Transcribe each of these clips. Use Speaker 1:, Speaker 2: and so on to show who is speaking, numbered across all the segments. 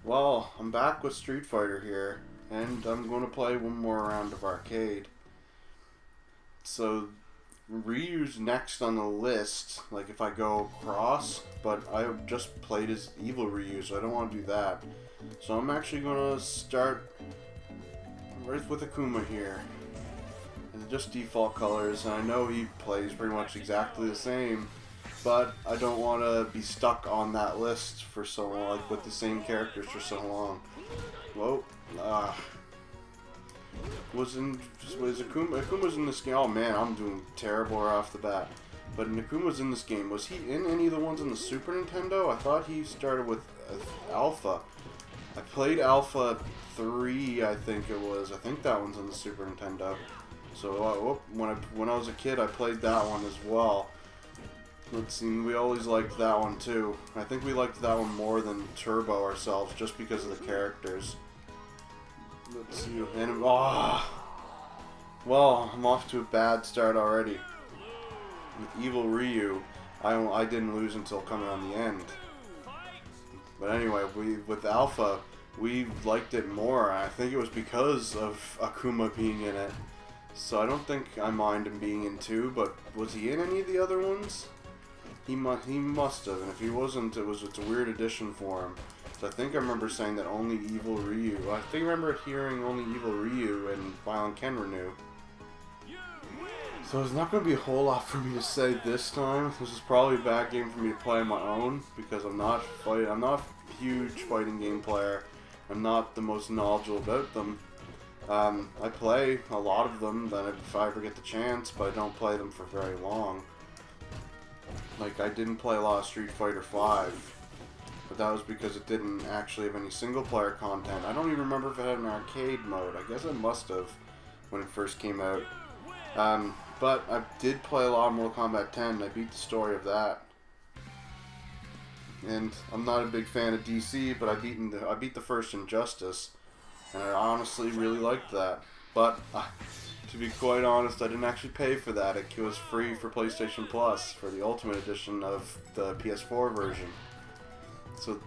Speaker 1: Well, I'm back with Street Fighter here, and I'm going to play one more round of arcade. So, Ryu's next on the list, like if I go across, but I just played as Evil Ryu, so I don't want to do that. So I'm actually going to start right with Akuma here. And just default colors, and I know he plays pretty much exactly the same, but I don't want to be stuck on that list for so long, like with the same characters for so long. Whoa, was Akuma's in this game? Oh man, I'm doing terrible right off the bat. But Akuma's in this game. Was he in any of the ones on the Super Nintendo? I thought he started with Alpha. I played Alpha 3, I think it was. I think that one's on the Super Nintendo. So when I was a kid, I played that one as well. Let's see, we always liked that one too. I think we liked that one more than Turbo ourselves, just because of the characters. Let's see, and well, I'm off to a bad start already. With Evil Ryu, I didn't lose until coming on the end. But anyway, with Alpha, we liked it more. I think it was because of Akuma being in it. So I don't think I mind him being in 2, but was he in any of the other ones? He must have, and if he wasn't, it's a weird addition for him. So I think I remember saying that only Evil Ryu. I think I remember hearing only Evil Ryu and Violent Ken Renew. So there's not going to be a whole lot for me to say this time. This is probably a bad game for me to play on my own because I'm not a huge fighting game player. I'm not the most knowledgeable about them. I play a lot of them then if I ever get the chance, but I don't play them for very long. Like, I didn't play a lot of Street Fighter 5, but that was because it didn't actually have any single-player content. I don't even remember if it had an arcade mode. I guess it must have when it first came out. But I did play a lot of Mortal Kombat 10. I beat the story of that. And I'm not a big fan of DC, but I beat the first Injustice, and I honestly really liked that. But to be quite honest, I didn't actually pay for that. It was free for PlayStation Plus for the Ultimate Edition of the PS4 version. So,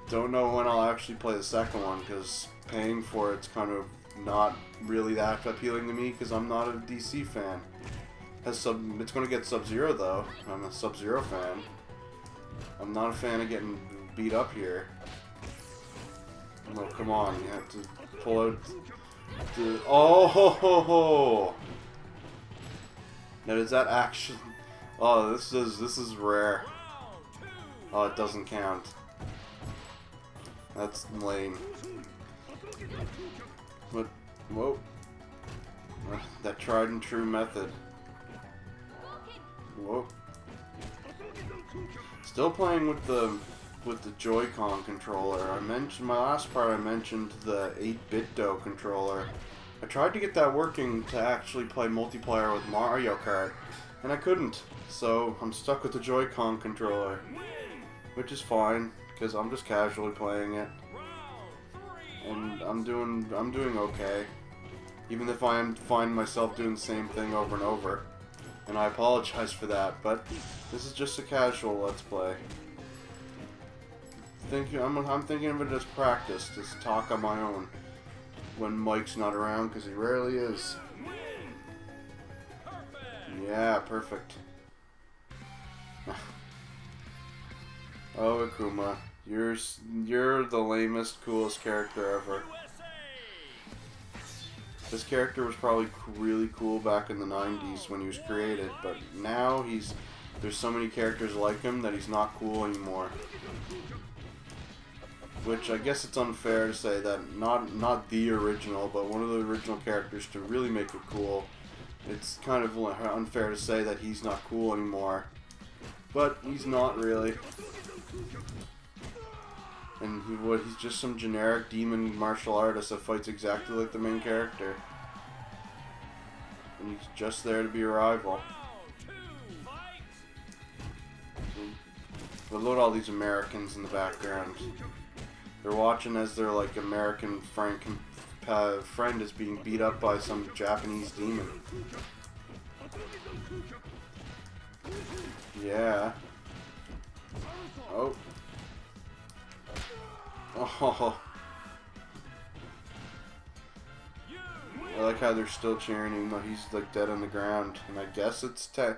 Speaker 1: don't know when I'll actually play the second one, because paying for it's kind of not really that appealing to me, because I'm not a DC fan. It's going to get Sub-Zero, though. I'm a Sub-Zero fan. I'm not a fan of getting beat up here. No, come on, you have to pull out... Oh ho ho ho! Now does that actually? Oh, this is rare. Oh, it doesn't count. That's lame. But whoa, that tried and true method. Whoa. Still playing with the Joy-Con controller. I mentioned my last part. I mentioned the 8-bit-do controller. I tried to get that working to actually play multiplayer with Mario Kart, and I couldn't. So I'm stuck with the Joy-Con controller, which is fine because I'm just casually playing it, and I'm doing okay. Even if I find myself doing the same thing over and over, and I apologize for that. But this is just a casual Let's Play. I'm thinking of it as practice, just talk on my own when Mike's not around, because he rarely is. Yeah, perfect. Oh, Akuma, you're the lamest, coolest character ever. This character was probably really cool back in the 90s when he was created, but now there's so many characters like him that he's not cool anymore. Which I guess it's unfair to say that not the original, but one of the original characters to really make it cool. It's kind of unfair to say that he's not cool anymore, but he's not really. And he's just some generic demon martial artist that fights exactly like the main character, and he's just there to be a rival. But look at all these Americans in the background. They're watching as their American friend is being beat up by some Japanese demon. Yeah. Oh. Oh. I like how they're still cheering even though he's like dead on the ground. And I guess it's his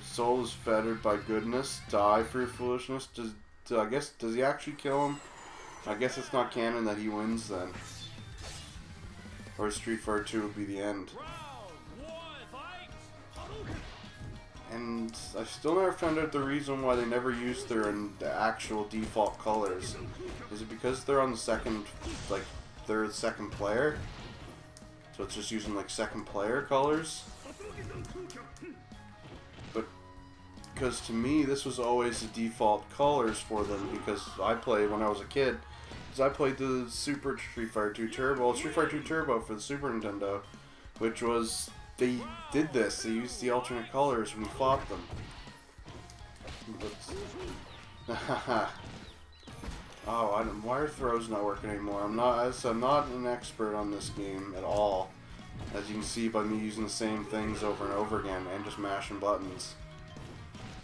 Speaker 1: soul is fettered by goodness. Die for your foolishness. Does he actually kill him? I guess it's not canon that he wins then. Or Street Fighter 2 would be the end. And I've still never found out the reason why they never used their actual default colors. Is it because they're on the second, like, they're the second player? So it's just using, like, second player colors? But, because to me, this was always the default colors for them, because I played when I was a kid. Because I played the Super Street Fighter 2 Turbo, Street Fighter 2 Turbo for the Super Nintendo, which was... They did this. They used the alternate colors when you fought them. Oh, why are throws not working anymore? I'm not an expert on this game at all. As you can see by me using the same things over and over again and just mashing buttons.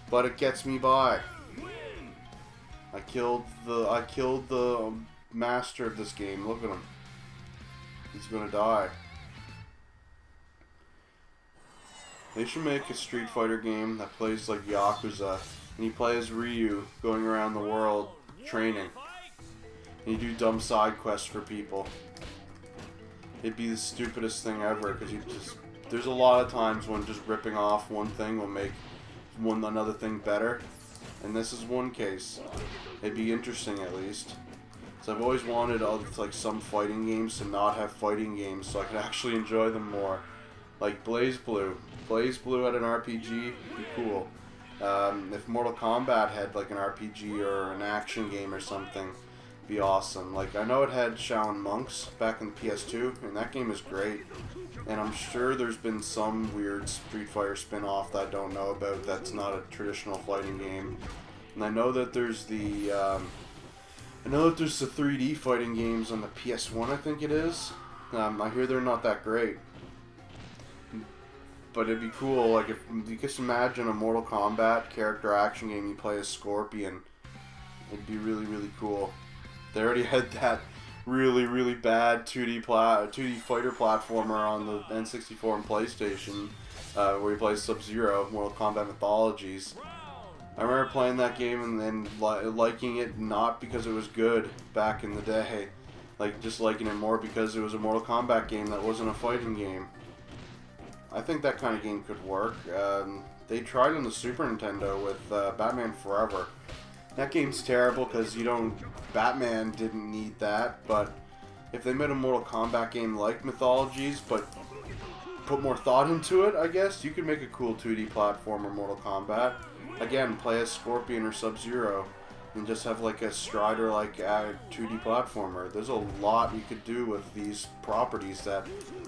Speaker 1: But it gets me by. I killed the master of this game. Look at him. He's gonna die. They should make a Street Fighter game that plays like Yakuza, and you play as Ryu going around the world training. And you do dumb side quests for people. It'd be the stupidest thing ever, because there's a lot of times when just ripping off one thing will make another thing better. And this is one case. It'd be interesting at least. So I've always wanted like some fighting games to not have fighting games so I could actually enjoy them more. Like BlazBlue. BlazBlue had an RPG, would be cool. If Mortal Kombat had like an RPG or an action game or something, it'd be awesome. Like I know it had Shaolin Monks back in the PS2, and that game is great. And I'm sure there's been some weird Street Fighter spin-off that I don't know about that's not a traditional fighting game. And I know that there's the 3D fighting games on the PS1, I think it is. I hear they're not that great. But it'd be cool, like, if you could imagine a Mortal Kombat character action game you play as Scorpion. It'd be really, really cool. They already had that really, really bad 2D fighter platformer on the N64 and PlayStation, where you play Sub-Zero, Mortal Kombat Mythologies. I remember playing that game and then liking it not because it was good back in the day. Like, just liking it more because it was a Mortal Kombat game that wasn't a fighting game. I think that kind of game could work. They tried on the Super Nintendo with Batman Forever. That game's terrible because Batman didn't need that, but if they made a Mortal Kombat game like Mythologies, but put more thought into it, I guess, you could make a cool 2D platformer Mortal Kombat. Again, play as Scorpion or Sub-Zero, and just have like a Strider-like 2D platformer. There's a lot you could do with these properties that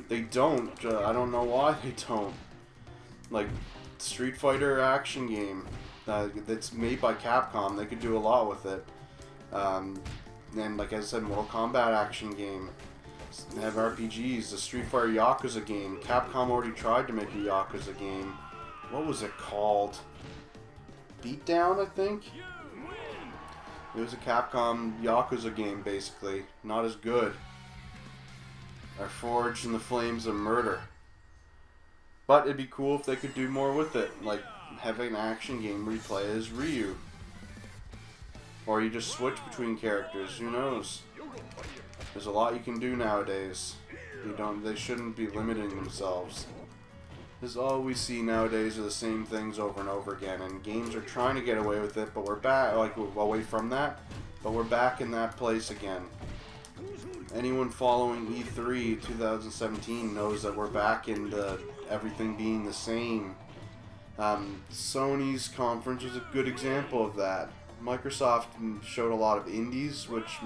Speaker 1: they don't. I don't know why they don't. Like, Street Fighter action game that's made by Capcom, they could do a lot with it. And like I said, Mortal Kombat action game. They have RPGs, the Street Fighter Yakuza game. Capcom already tried to make a Yakuza game. What was it called? Beatdown, I think? It was a Capcom Yakuza game, basically. Not as good. Are forged in the flames of murder. But it'd be cool if they could do more with it. Like, have an action game where you play as Ryu. Or you just switch between characters, who knows? There's a lot you can do nowadays. They shouldn't be limiting themselves. Because all we see nowadays are the same things over and over again, and games are trying to get away with it, but we're back, like, away from that, but we're back in that place again. Anyone following E3 2017 knows that we're back into everything being the same. Sony's conference was a good example of that. Microsoft showed a lot of indies, which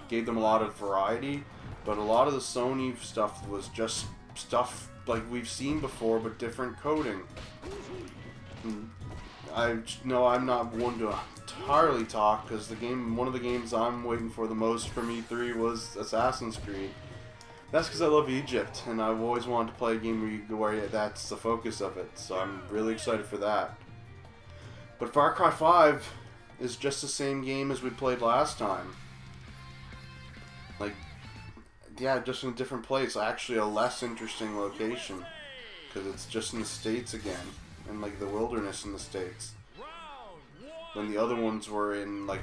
Speaker 1: gave them a lot of variety, but a lot of the Sony stuff was just stuff like we've seen before, but different coding. I'm not one to entirely talk, because one of the games I'm waiting for the most from E3 was Assassin's Creed. That's because I love Egypt, and I've always wanted to play a game where that's the focus of it, so I'm really excited for that. But Far Cry 5 is just the same game as we played last time. Like, yeah, just in a different place. Actually, a less interesting location. Because it's just in the States again. And, like, the wilderness in the States. When the other ones were in, like,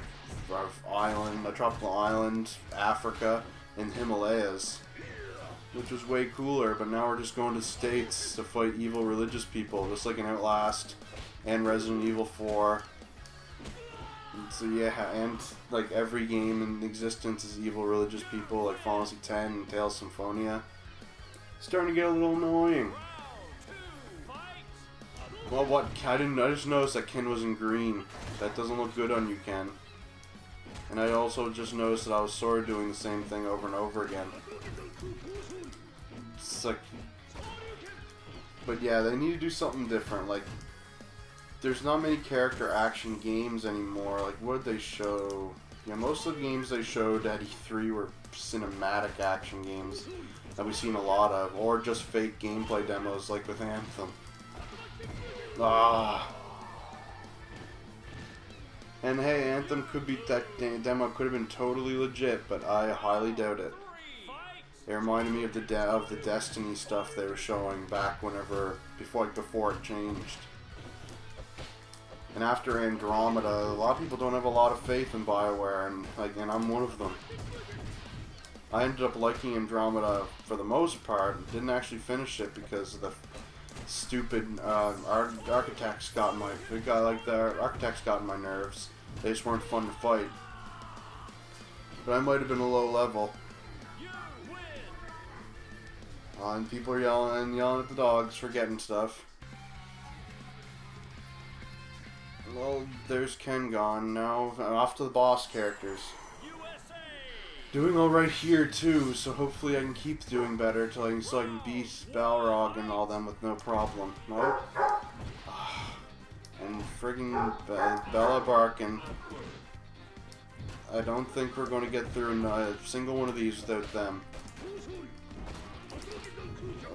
Speaker 1: a tropical island, Africa, and Himalayas. Which was way cooler, but now we're just going to the States to fight evil religious people. Just like in Outlast and Resident Evil 4. And so yeah, and like every game in existence is evil religious people, like Final Fantasy X and Tales Symphonia. It's starting to get a little annoying. Well, what? I just noticed that Ken was in green. That doesn't look good on you, Ken. And I also just noticed that I was sort of doing the same thing over and over again. It's like... But yeah, they need to do something different. Like, there's not many character action games anymore. Like, what did they show? Yeah, most of the games they showed at E3 were cinematic action games that we've seen a lot of. Or just fake gameplay demos like with Anthem. Ah. And hey, Anthem could be, that demo could have been totally legit, but I highly doubt it. It reminded me of the Destiny stuff they were showing back before it changed. And after Andromeda, a lot of people don't have a lot of faith in BioWare, and I'm one of them. I ended up liking Andromeda for the most part. Didn't actually finish it because of the stupid architects got in my nerves. They just weren't fun to fight. But I might have been a low level. And people are yelling at the dogs for getting stuff. Well, there's Ken gone now. Off to the boss characters. Doing alright here too, so hopefully I can keep doing better so I can beat Balrog and all them with no problem. Nope. And friggin' Bella barking. I don't think we're going to get through a single one of these without them.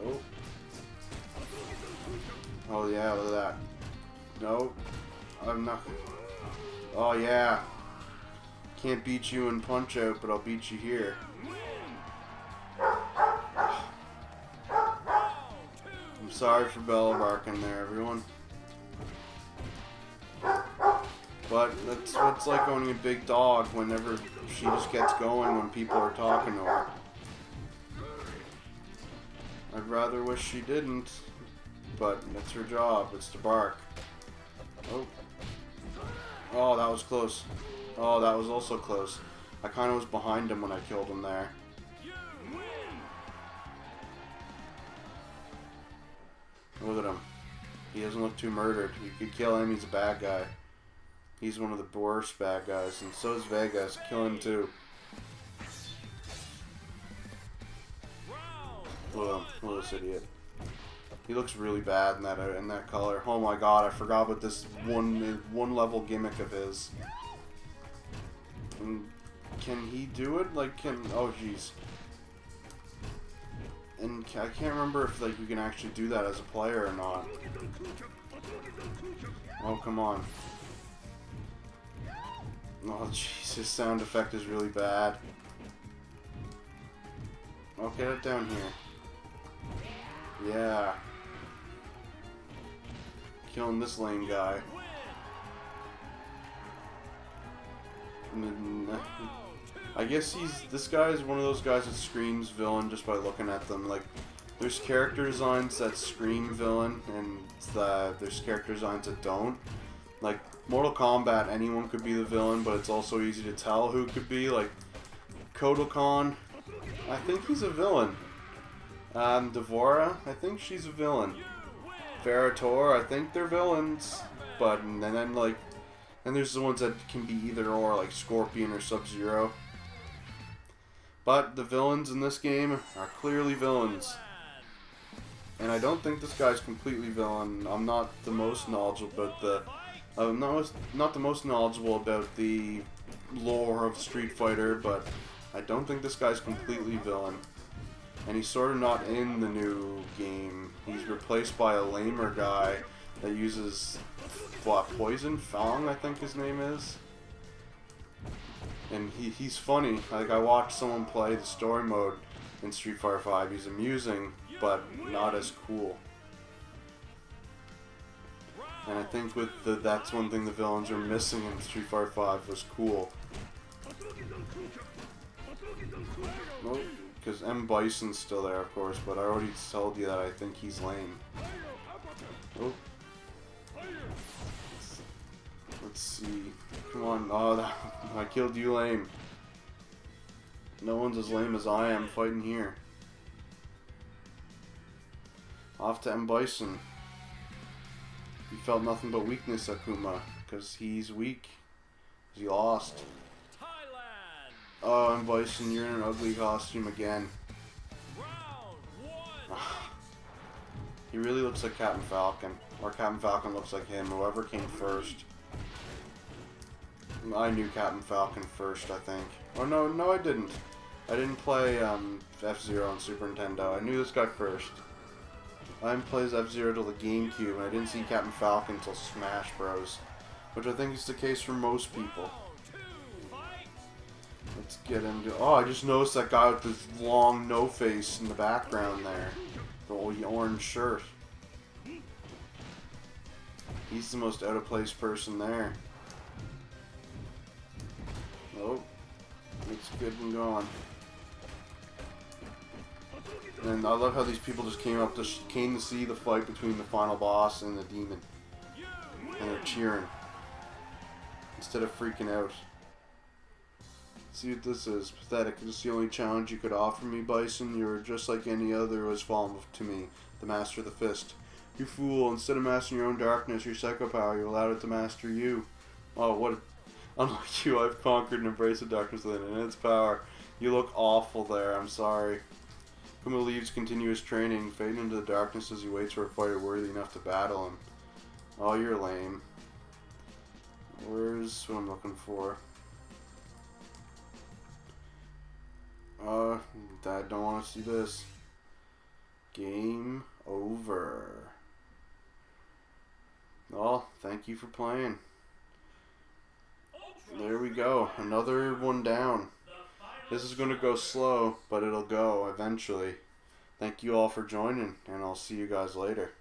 Speaker 1: Oh. Oh yeah, look at that. Nope. I'm not. Oh yeah. Can't beat you in Punch Out, but I'll beat you here. I'm sorry for Bella barking there, everyone. But that's what it's like owning a big dog whenever she just gets going when people are talking to her. I'd rather wish she didn't, but it's her job. It's to bark. Oh. Oh, that was close. Oh, that was also close. I kind of was behind him when I killed him there. Look at him. He doesn't look too murdered. You could kill him, he's a bad guy. He's one of the worst bad guys, and so is Vegas. Kill him too. Look at him. Look at this idiot. He looks really bad in that color. Oh my god, I forgot about this one level gimmick of his. And can he do it? Oh jeez. And I can't remember if you can actually do that as a player or not. Oh come on. Oh jeez, his sound effect is really bad. Oh, get it down here. Yeah. Killing this lame guy. I guess this guy is one of those guys that screams villain just by looking at them. Like, there's character designs that scream villain, and there's character designs that don't. Like, Mortal Kombat, anyone could be the villain, but it's also easy to tell who could be. Like, Kodokan, I think he's a villain. Devora, I think she's a villain. Ferrator, I think they're villains. But, and there's the ones that can be either or, like Scorpion or Sub-Zero. But the villains in this game are clearly villains. And I don't think this guy's completely villain. I'm not the most knowledgeable about not the most knowledgeable about the lore of Street Fighter, but I don't think this guy's completely villain. And he's sort of not in the new game. He's replaced by a lamer guy that uses Poison Fang, I think his name is. And he's funny. Like, I watched someone play the story mode in Street Fighter V. He's amusing, but not as cool. And I think with that's one thing the villains are missing in Street Fighter V was cool. Well, because M. Bison's still there, of course, but I already told you that I think he's lame. Oh. Let's see. Come on. Oh, I killed you, lame. No one's as lame as I am fighting here. Off to M. Bison. He felt nothing but weakness, Akuma, because he's weak. He lost. Oh, M. Bison, you're in an ugly costume again. He really looks like Captain Falcon. Or Captain Falcon looks like him, whoever came first. I knew Captain Falcon first, I think. Or no I didn't. I didn't play F-Zero on Super Nintendo. I knew this guy first. I didn't play F-Zero till the GameCube, and I didn't see Captain Falcon till Smash Bros. Which I think is the case for most people. Let's get into... Oh, I just noticed that guy with this long no-face in the background there. The orange shirt. He's the most out-of-place person there. Oh. It's good and going. And I love how these people just came to see the fight between the final boss and the demon. And they're cheering. Instead of freaking out. See what this is. Pathetic. This is the only challenge you could offer me, Bison. You were just like any other who has fallen to me, the Master of the Fist. You fool. Instead of mastering your own darkness, your psycho power, you allowed it to master you. Oh, what a... Unlike you, I've conquered and embraced the darkness within and its power. You look awful there. I'm sorry. Akuma leaves continuous training, fading into the darkness as he waits for a fighter worthy enough to battle him. Oh, you're lame. Where's what I'm looking for? I don't want to see this. Game over. Well, thank you for playing. There we go. Another one down. This is going to go slow, but it'll go eventually. Thank you all for joining, and I'll see you guys later.